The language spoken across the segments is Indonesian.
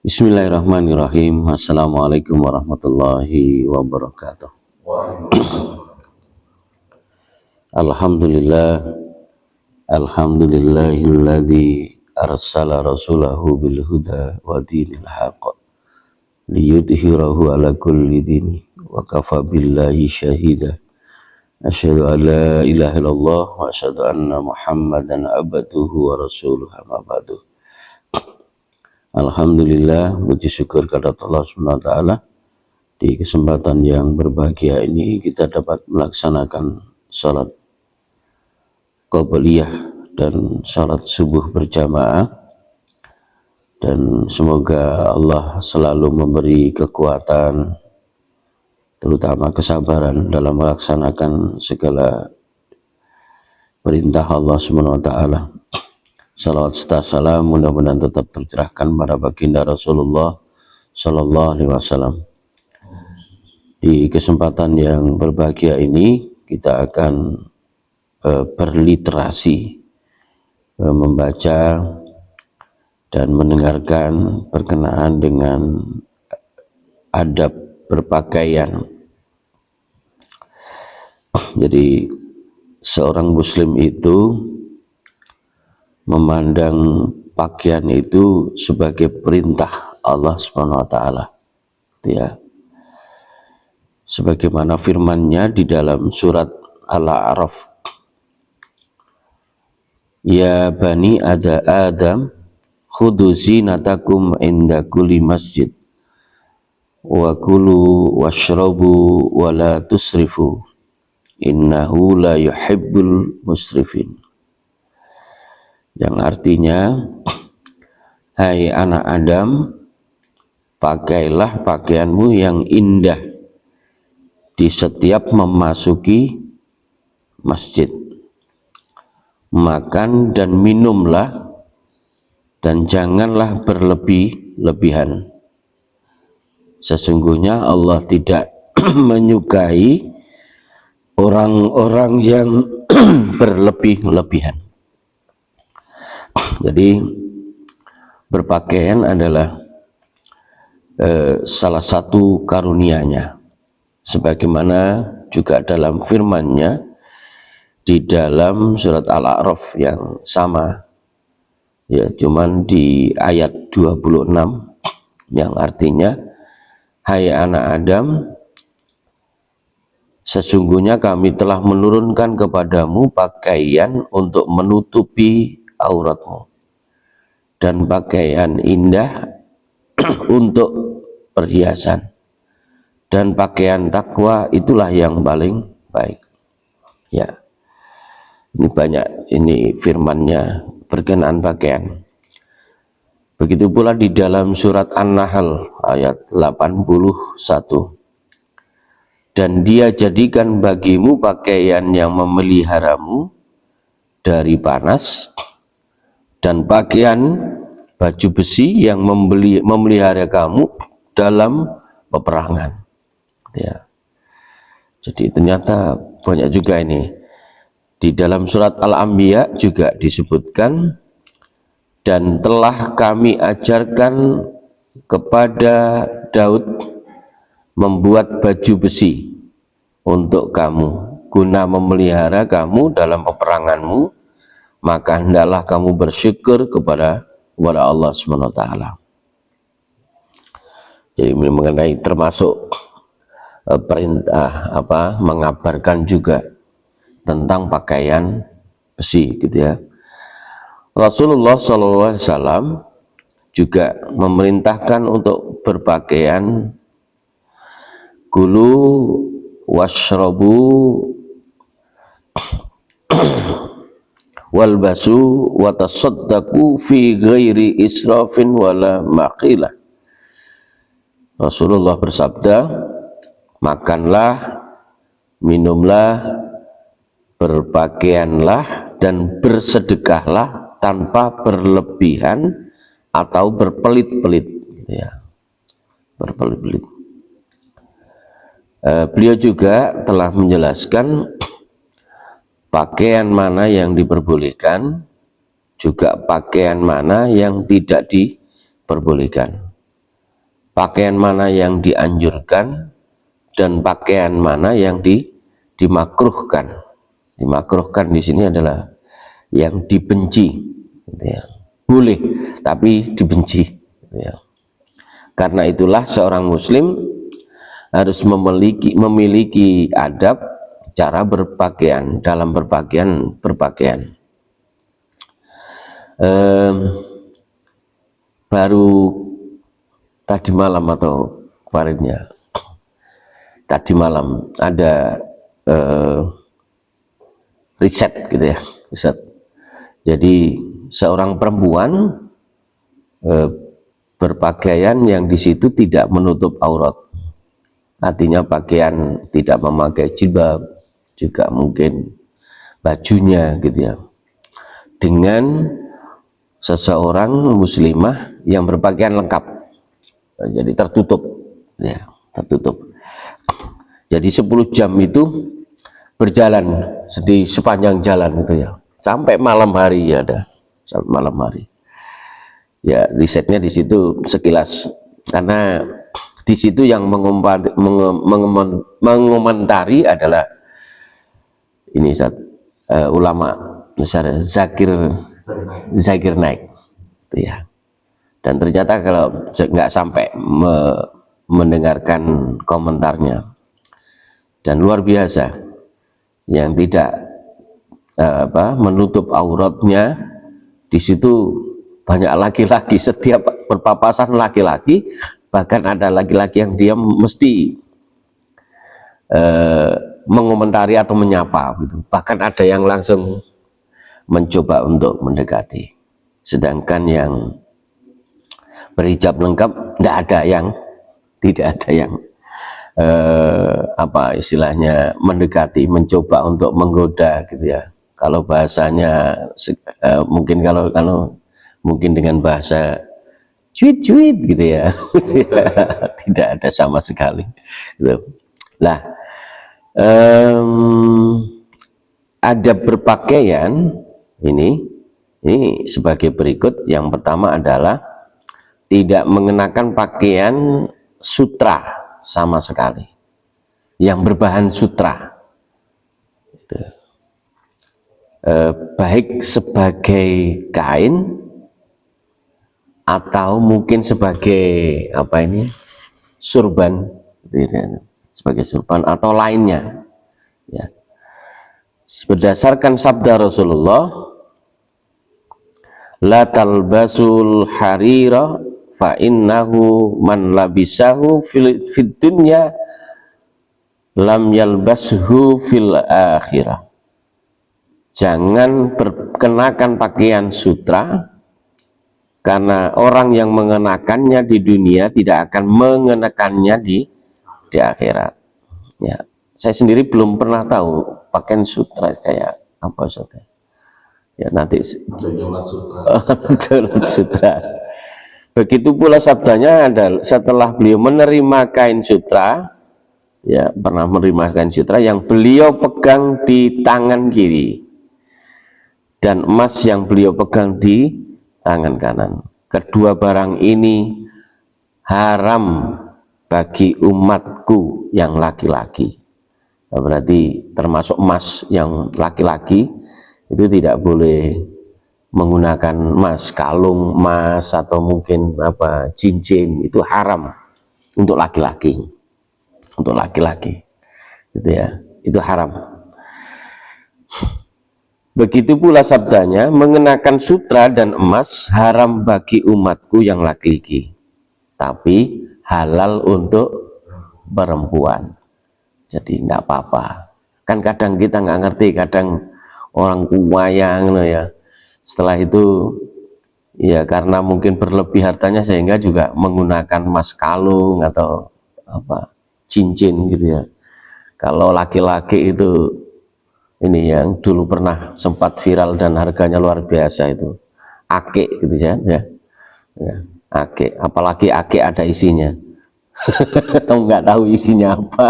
Bismillahirrahmanirrahim. Assalamualaikum warahmatullahi wabarakatuh. Alhamdulillah, alhamdulillahilladzi arsala rasulahu bil huda wa dinil haqq liyudhhirahu ala kulli dini wa kafa billahi syahida. Asyhadu an la ilaha illallah wa asyhadu anna Muhammadan abduhu wa rasuluhu, amma ba'du. Alhamdulillah, puji syukur kepada Allah SWT. Di kesempatan yang berbahagia ini kita dapat melaksanakan salat qobliyah dan salat subuh berjamaah, dan semoga Allah selalu memberi kekuatan, terutama kesabaran dalam melaksanakan segala perintah Allah SWT. Salawat serta salam mudah-mudahan tetap tercurahkan pada baginda Rasulullah Sallallahu Alaihi Wasallam. Di kesempatan yang berbahagia ini kita akan berliterasi, membaca dan mendengarkan berkenaan dengan adab berpakaian. Jadi seorang muslim itu memandang pakaian itu sebagai perintah Allah SWT, ya. Sebagaimana firman-Nya di dalam surat Al-A'raf, ya bani Adam khudhu zinatakum inda kulli masjid wa kulu washrabu wa la tusrifu innahu la yuhibbul musrifin. Yang artinya, hai anak Adam, pakailah pakaianmu yang indah di setiap memasuki masjid. Makan dan minumlah, dan janganlah berlebih-lebihan. Sesungguhnya Allah tidak menyukai orang-orang yang berlebih-lebihan. Jadi berpakaian adalah salah satu karunia-Nya, sebagaimana juga dalam firman-Nya di dalam surat Al-A'raf yang sama, ya, cuman di ayat 26 yang artinya, hai anak Adam, sesungguhnya kami telah menurunkan kepadamu pakaian untuk menutupi auratmu, dan pakaian indah untuk perhiasan, dan pakaian takwa itulah yang paling baik. Ya, ini banyak ini firman-Nya berkenaan pakaian. Begitu pula di dalam surat An-Nahl ayat 81, dan Dia jadikan bagimu pakaian yang memeliharamu dari panas, dan pakaian baju besi yang memelihara kamu dalam peperangan. Ya. Jadi ternyata banyak juga ini. Di dalam surat Al-Anbiya juga disebutkan, dan telah kami ajarkan kepada Daud membuat baju besi untuk kamu, guna memelihara kamu dalam peperanganmu, maka hendaklah kamu bersyukur kepada Allah SWT. Jadi mengenai termasuk perintah mengabarkan juga tentang pakaian besi, gitu ya. Rasulullah SAW juga memerintahkan untuk berpakaian kulu washrabu walbasu watasaddaqu fi ghairi israfin wala maqilah. Rasulullah bersabda, makanlah, minumlah, berpakaianlah, dan bersedekahlah tanpa berlebihan atau berpelit-pelit, ya, berpelit-pelit. Beliau juga telah menjelaskan pakaian mana yang diperbolehkan, juga pakaian mana yang tidak diperbolehkan. pakaian mana yang dianjurkan dan pakaian mana yang dimakruhkan. Dimakruhkan di sini adalah yang dibenci, gitu ya. Boleh tapi dibenci, gitu ya. Karena itulah seorang muslim harus memiliki adab cara berpakaian dalam berpakaian. Baru tadi malam atau kemarinnya, tadi malam ada riset gitu ya, riset. Jadi seorang perempuan berpakaian yang di situ tidak menutup aurat, artinya pakaian tidak memakai jilbab, juga mungkin bajunya gitu ya, dengan seseorang muslimah yang berpakaian lengkap, jadi tertutup ya, tertutup. Jadi 10 jam itu berjalan di sepanjang jalan itu ya, sampai malam hari ya, ada sampai malam hari ya. Risetnya di situ sekilas, karena di situ yang mengomentari adalah ini ulama besar Zakir Naik ya. Dan ternyata kalau nggak sampai mendengarkan komentarnya, dan luar biasa, yang tidak menutup auratnya di situ banyak laki-laki, setiap berpapasan laki-laki, bahkan ada laki-laki yang dia mesti mengomentari atau menyapa gitu. Bahkan ada yang langsung mencoba untuk mendekati, sedangkan yang berhijab lengkap tidak ada yang apa istilahnya mendekati, mencoba untuk menggoda gitu ya. Kalau bahasanya mungkin kalau mungkin dengan bahasa cuit-cuit gitu ya, tidak ada sama sekali gitu. Lah, ada berpakaian ini sebagai berikut. Yang pertama adalah tidak mengenakan pakaian sutra sama sekali, yang berbahan sutra, gitu. Baik sebagai kain atau mungkin sebagai surban, sebagai surban atau lainnya ya. Berdasarkan sabda Rasulullah, la talbasul harira fa innahu man labisahu fid dunya lam yalbashu fil akhirah. Jangan berkenakan pakaian sutra, karena orang yang mengenakannya di dunia tidak akan mengenakannya di akhirat ya. Saya sendiri belum pernah tahu pakaian sutra kayak apa saudara ya, nanti sutra. Begitu pula sabdanya adalah setelah beliau menerima kain sutra ya, pernah menerima kain sutra yang beliau pegang di tangan kiri dan emas yang beliau pegang di tangan kanan. Kedua barang ini haram bagi umatku yang laki-laki. Nah, berarti termasuk emas yang laki-laki itu tidak boleh menggunakan emas, kalung emas atau mungkin cincin, itu haram untuk laki-laki. Untuk laki-laki gitu ya, itu haram. Begitu pula sabdanya, mengenakan sutra dan emas haram bagi umatku yang laki-laki, tapi halal untuk perempuan. Jadi nggak apa-apa. Kan kadang kita nggak ngerti, kadang orang kuwayang ya. Setelah itu ya karena mungkin berlebih hartanya sehingga juga menggunakan emas kalung atau cincin gitu ya. Kalau laki-laki itu ini yang dulu pernah sempat viral dan harganya luar biasa, itu ake gitu ya, ake, apalagi ake ada isinya. Nggak tahu isinya apa.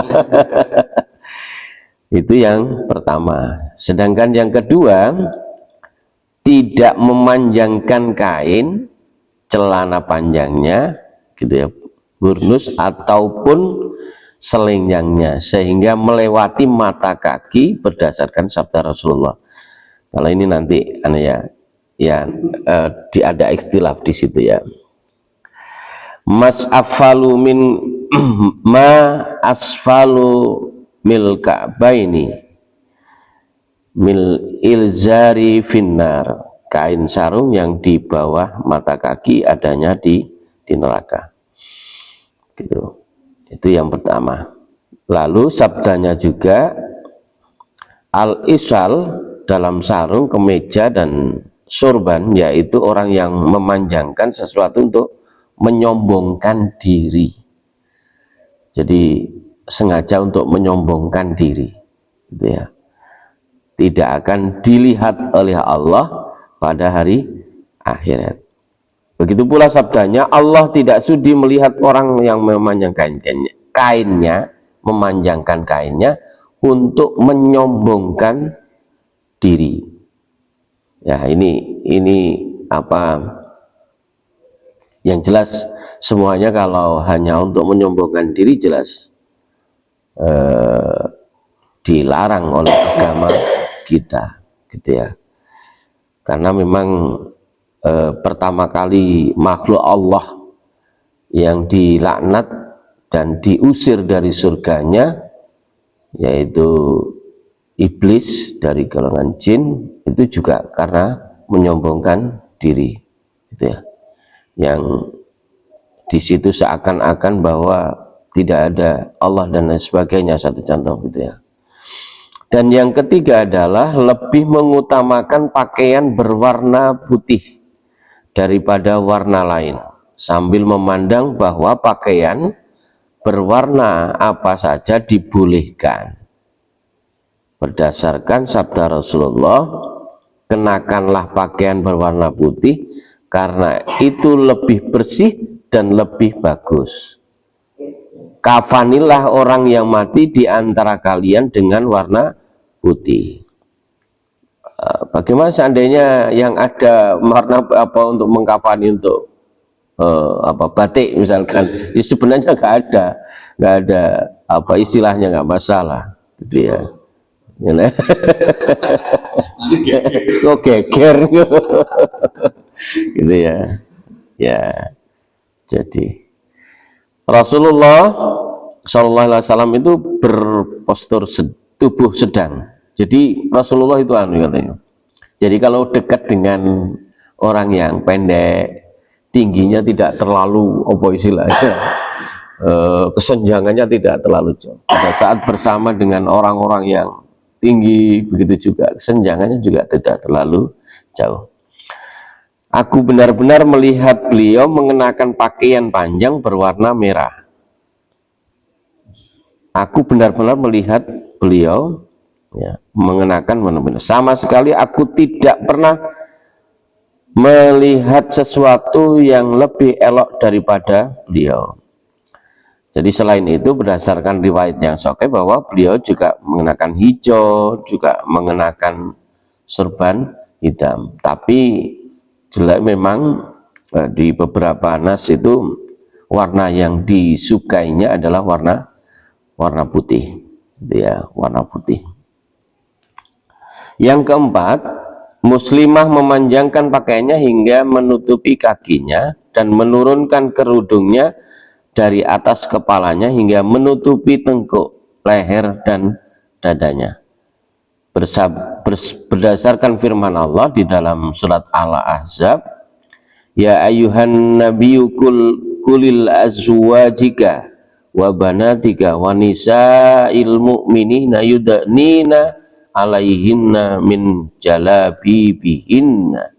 Itu yang pertama. Sedangkan yang kedua, tidak memanjangkan kain celana panjangnya gitu ya, burnus ataupun selendangnya, sehingga melewati mata kaki berdasarkan sabda Rasulullah. Kalau ini nanti ada ikhtilaf di situ ya. Mas afalu min ma asfalu mil ka'baini mil ilzari finnar, kain sarung yang di bawah mata kaki adanya di neraka. Gitu. Itu yang pertama. Lalu sabdanya juga al-isal dalam sarung, kemeja dan sorban, yaitu orang yang memanjangkan sesuatu untuk menyombongkan diri. Jadi sengaja untuk menyombongkan diri, gitu ya. Tidak akan dilihat oleh Allah pada hari akhirat. Begitu pula sabdanya, Allah tidak sudi melihat orang yang memanjangkan kainnya, memanjangkan kainnya untuk menyombongkan diri. Ya, ini apa yang jelas semuanya kalau hanya untuk menyombongkan diri jelas dilarang oleh agama kita, gitu ya. Karena memang pertama kali makhluk Allah yang dilaknat dan diusir dari surganya yaitu iblis dari golongan jin, itu juga karena menyombongkan diri, gitu ya. Yang di situ seakan-akan bahwa tidak ada Allah dan lain sebagainya, satu contoh, gitu ya. Dan yang ketiga adalah lebih mengutamakan pakaian berwarna putih daripada warna lain, sambil memandang bahwa pakaian berwarna apa saja dibolehkan. Berdasarkan sabda Rasulullah, kenakanlah pakaian berwarna putih karena itu lebih bersih dan lebih bagus. Kafanilah orang yang mati di antara kalian dengan warna putih. Bagaimana seandainya yang ada warna apa untuk mengkafani, untuk batik misalkan, ya sebenarnya nggak ada apa istilahnya, nggak masalah, gitu ya. Kok geger gitu ya. Ya, jadi Rasulullah SAW itu berpostur tubuh sedang. Jadi Rasulullah itu katanya. Jadi kalau dekat dengan orang yang pendek, tingginya tidak terlalu istilahnya, kesenjangannya tidak terlalu jauh. Pada saat bersama dengan orang-orang yang tinggi, begitu juga kesenjangannya juga tidak terlalu jauh. Aku benar-benar melihat beliau mengenakan pakaian panjang berwarna merah. Aku benar-benar melihat beliau mengenakan warna merah. Sama sekali aku tidak pernah melihat sesuatu yang lebih elok daripada beliau. Jadi selain itu, berdasarkan riwayat yang sahih bahwa beliau juga mengenakan hijau, juga mengenakan sorban hitam. Tapi jelas memang di beberapa nas itu warna yang disukainya adalah warna putih, ya, warna putih. Yang keempat, muslimah memanjangkan pakaiannya hingga menutupi kakinya dan menurunkan kerudungnya dari atas kepalanya hingga menutupi tengkuk, leher, dan dadanya. Berdasarkan firman Allah di dalam surat Al-Ahzab, ya ayuhan nabiyyu kulil azwajika wa banatika wa nisa'il mu'minina yudnina alaihinna min jalabibihinna.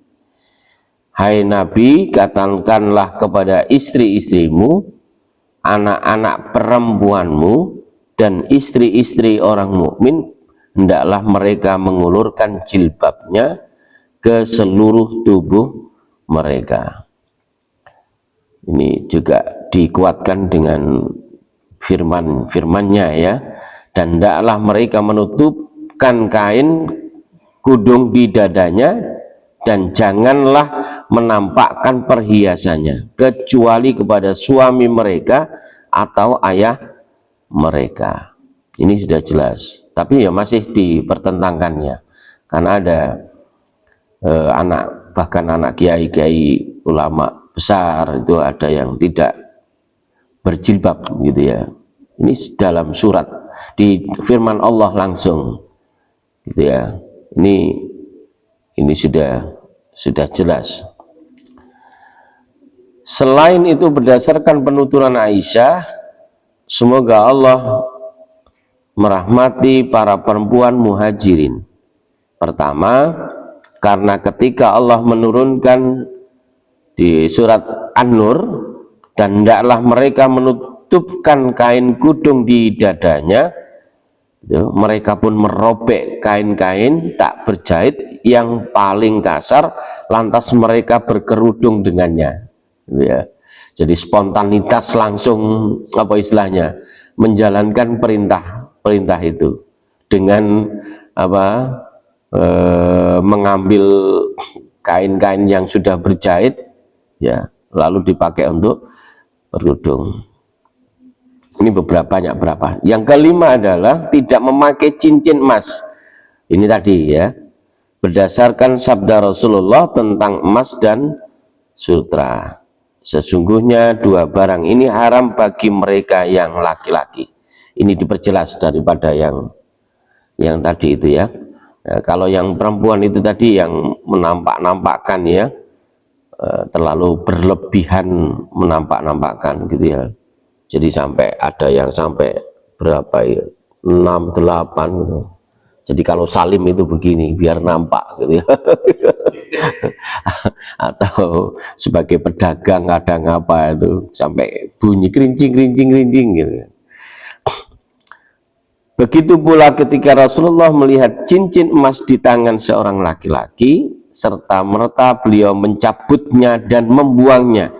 Hai Nabi, katakanlah kepada istri-istrimu, anak-anak perempuanmu, dan istri-istri orang mukmin, hendaklah mereka mengulurkan jilbabnya ke seluruh tubuh mereka. Ini juga dikuatkan dengan firman-firmannya ya. Dan hendaklah mereka menutupkan kain kudung di dadanya dan janganlah menampakkan perhiasannya kecuali kepada suami mereka atau ayah mereka. Ini sudah jelas, tapi ya masih dipertentangkannya karena ada bahkan anak kiai-kiai ulama besar itu ada yang tidak berjilbab gitu ya. Ini dalam surat di firman Allah langsung gitu ya. Ini sudah jelas. Selain itu berdasarkan penuturan Aisyah, semoga Allah merahmati para perempuan muhajirin. Pertama, karena ketika Allah menurunkan di surat An-Nur, dan hendaklah mereka menutupkan kain kudung di dadanya, mereka pun merobek kain-kain tak berjahit yang paling kasar, lantas mereka berkerudung dengannya. Ya. Jadi spontanitas langsung apa istilahnya menjalankan perintah itu dengan mengambil kain-kain yang sudah berjahit ya lalu dipakai untuk berkerudung. Ini banyak berapa. Yang kelima adalah tidak memakai cincin emas. Ini tadi ya, berdasarkan sabda Rasulullah tentang emas dan sutra. Sesungguhnya dua barang ini haram bagi mereka yang laki-laki. Ini diperjelas daripada yang tadi itu ya. Kalau yang perempuan itu tadi yang menampak-nampakkan ya, terlalu berlebihan menampak-nampakkan gitu ya. Jadi sampai ada yang sampai berapa ya, 6, 8 gitu. Jadi kalau salim itu begini biar nampak gitu ya. Atau sebagai pedagang kadang apa itu sampai bunyi kerincing gitu. Begitu pula ketika Rasulullah melihat cincin emas di tangan seorang laki-laki, serta merta beliau mencabutnya dan membuangnya,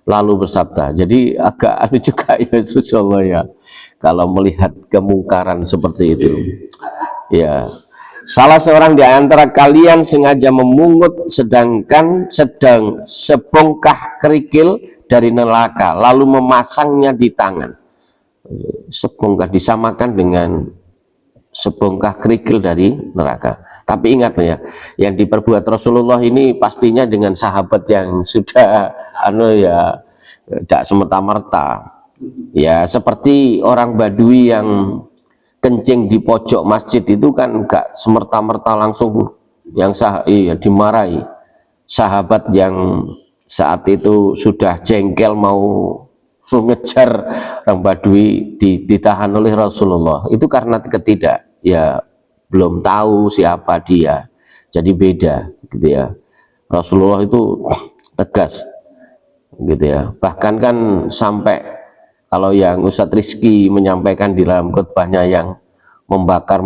lalu bersabda. Jadi agak anu juga ya Rasulullah ya, kalau melihat kemungkaran seperti itu ya. Salah seorang di antara kalian sengaja memungut sedang sebongkah kerikil dari neraka lalu memasangnya di tangan. Sebongkah disamakan dengan sebongkah kerikil dari neraka. Tapi ingat ya, yang diperbuat Rasulullah ini pastinya dengan sahabat yang sudah tidak semerta-merta. Ya seperti orang Badui yang kencing di pojok masjid itu kan enggak semerta-merta langsung yang dimarahi. Sahabat yang saat itu sudah jengkel mau mengejar orang Badui ditahan oleh Rasulullah, itu karena belum tahu siapa dia, jadi beda gitu ya. Rasulullah itu tegas gitu ya, bahkan kan sampai kalau yang Ustadz Rizki menyampaikan di dalam khutbahnya yang membakar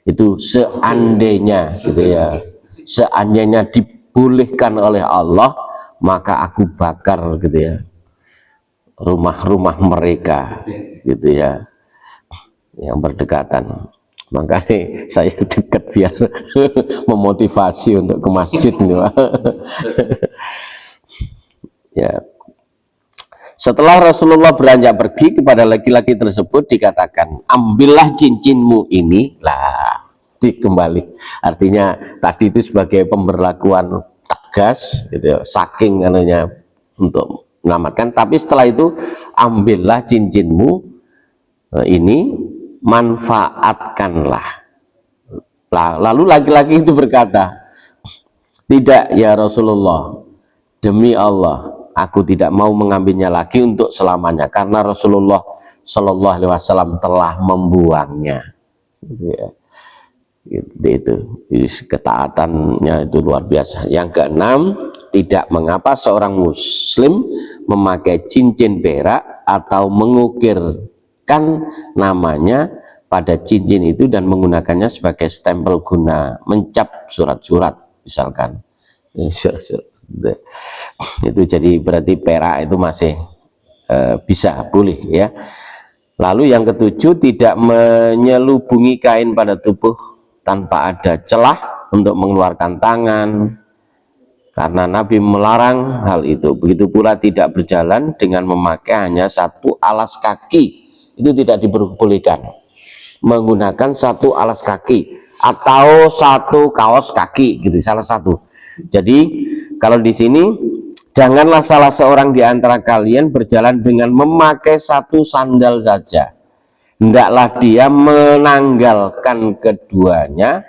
itu seandainya gitu ya, seandainya dibolehkan oleh Allah maka aku bakar gitu ya rumah-rumah mereka gitu ya yang berdekatan. Makanya saya dekat biar memotivasi untuk ke masjid nih Pak. Ya. Setelah Rasulullah beranjak pergi, kepada laki-laki tersebut dikatakan, ambillah cincinmu ini, lah dikembali. Artinya tadi itu sebagai pemberlakuan tegas gitu ya, saking anunya untuk menyelamatkan. Tapi setelah itu ambillah cincinmu ini, manfaatkanlah. Lalu laki-laki itu berkata, tidak ya Rasulullah, demi Allah aku tidak mau mengambilnya lagi untuk selamanya, karena Rasulullah Shallallahu Alaihi Wasallam telah membuangnya. Gitu ya. Itu ketaatannya itu luar biasa. Yang keenam, tidak mengapa seorang muslim memakai cincin perak atau mengukirkan namanya pada cincin itu dan menggunakannya sebagai stempel guna mencap surat-surat misalkan. Itu jadi berarti perak itu masih bisa boleh ya. Lalu yang ketujuh, tidak menyelubungi kain pada tubuh tanpa ada celah untuk mengeluarkan tangan, karena Nabi melarang hal itu. Begitu pula tidak berjalan dengan memakai hanya satu alas kaki, itu tidak diperbolehkan. Menggunakan satu alas kaki atau satu kaos kaki, gitu, salah satu. Jadi kalau di sini, janganlah salah seorang di antara kalian berjalan dengan memakai satu sandal saja, hendaklah dia menanggalkan keduanya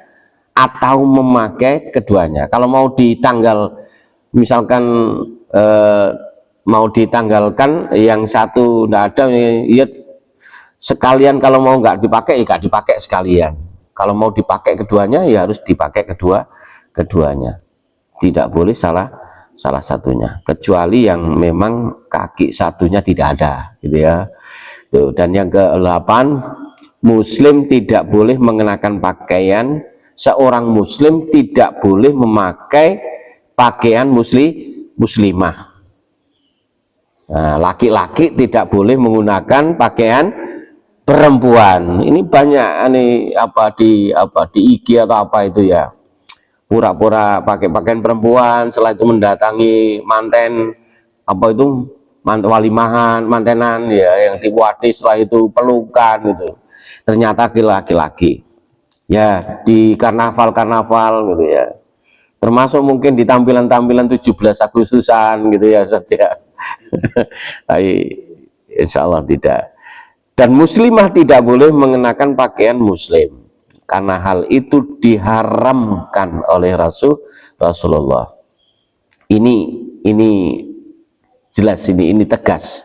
atau memakai keduanya. Kalau mau ditanggal, misalkan mau ditanggalkan yang satu tidak ada, ya sekalian. Kalau mau nggak dipakai, ya nggak dipakai sekalian. Kalau mau dipakai keduanya, ya harus dipakai keduanya. Tidak boleh salah satunya, kecuali yang memang kaki satunya tidak ada, gitu ya. Tuh. Dan yang ke-8, Muslim tidak boleh mengenakan pakaian, seorang Muslim tidak boleh memakai pakaian muslimah. Nah, laki-laki tidak boleh menggunakan pakaian perempuan. Ini banyak di IG atau apa itu ya, pura-pura pakai pakaian perempuan, setelah itu mendatangi manten walimahan, mantenan ya, yang diwati, setelah itu pelukan, itu ternyata laki-laki ya, di karnaval gitu ya, termasuk mungkin di tampilan 17 Agustusan gitu ya saja. Tapi insya Allah tidak. Dan muslimah tidak boleh mengenakan pakaian muslim, karena hal itu diharamkan oleh Rasulullah. Ini jelas, ini tegas.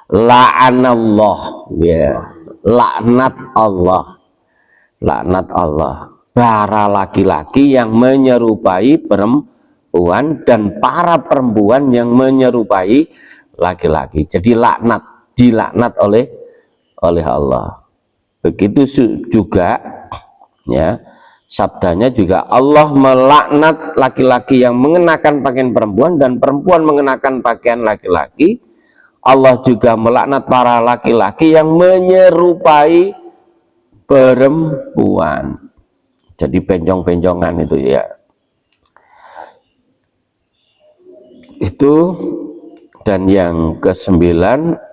La'anallah, ya, laknat Allah para laki-laki yang menyerupai perempuan dan para perempuan yang menyerupai laki-laki. Jadi dilaknat oleh Allah. Begitu juga ya, sabdanya juga, Allah melaknat laki-laki yang mengenakan pakaian perempuan dan perempuan mengenakan pakaian laki-laki. Allah juga melaknat para laki-laki yang menyerupai perempuan. Jadi benjong-benjongan itu ya. Itu. Dan yang ke-9,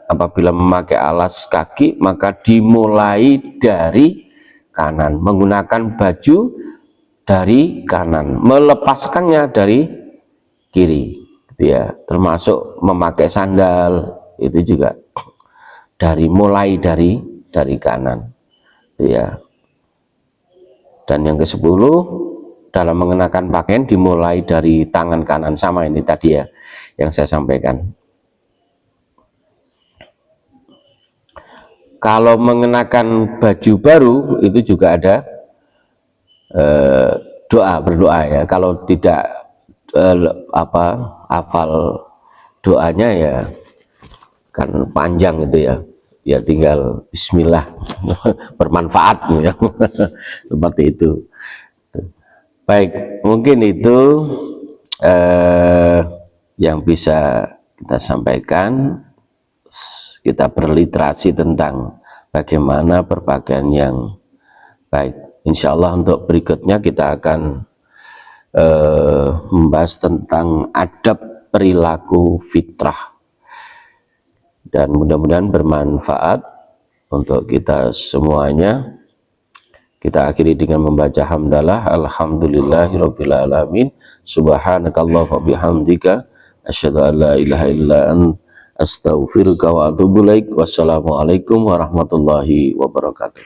apabila memakai alas kaki maka dimulai dari kanan, menggunakan baju dari kanan, melepaskannya dari kiri, gitu ya. Termasuk memakai sandal itu juga mulai dari kanan, gitu ya. Dan yang ke-10, dalam mengenakan pakaian dimulai dari tangan kanan, sama ini tadi ya yang saya sampaikan. Kalau mengenakan baju baru itu juga ada berdoa ya. Kalau tidak hafal doanya ya kan panjang itu ya. Ya tinggal bismillah, bermanfaat ya. Seperti itu. Baik, mungkin itu yang bisa kita sampaikan. Kita berliterasi tentang bagaimana berpakaian yang baik. Insya Allah untuk berikutnya kita akan membahas tentang adab perilaku fitrah, dan mudah-mudahan bermanfaat untuk kita semuanya. Kita akhiri dengan membaca hamdalah, alhamdulillahirabbil alamin, subhanakallahumma bihamdika, asyhadu an la ilaha illa anta, astaghfiruka wa atubu ilaik. Wassalamualaikum warahmatullahi wabarakatuh.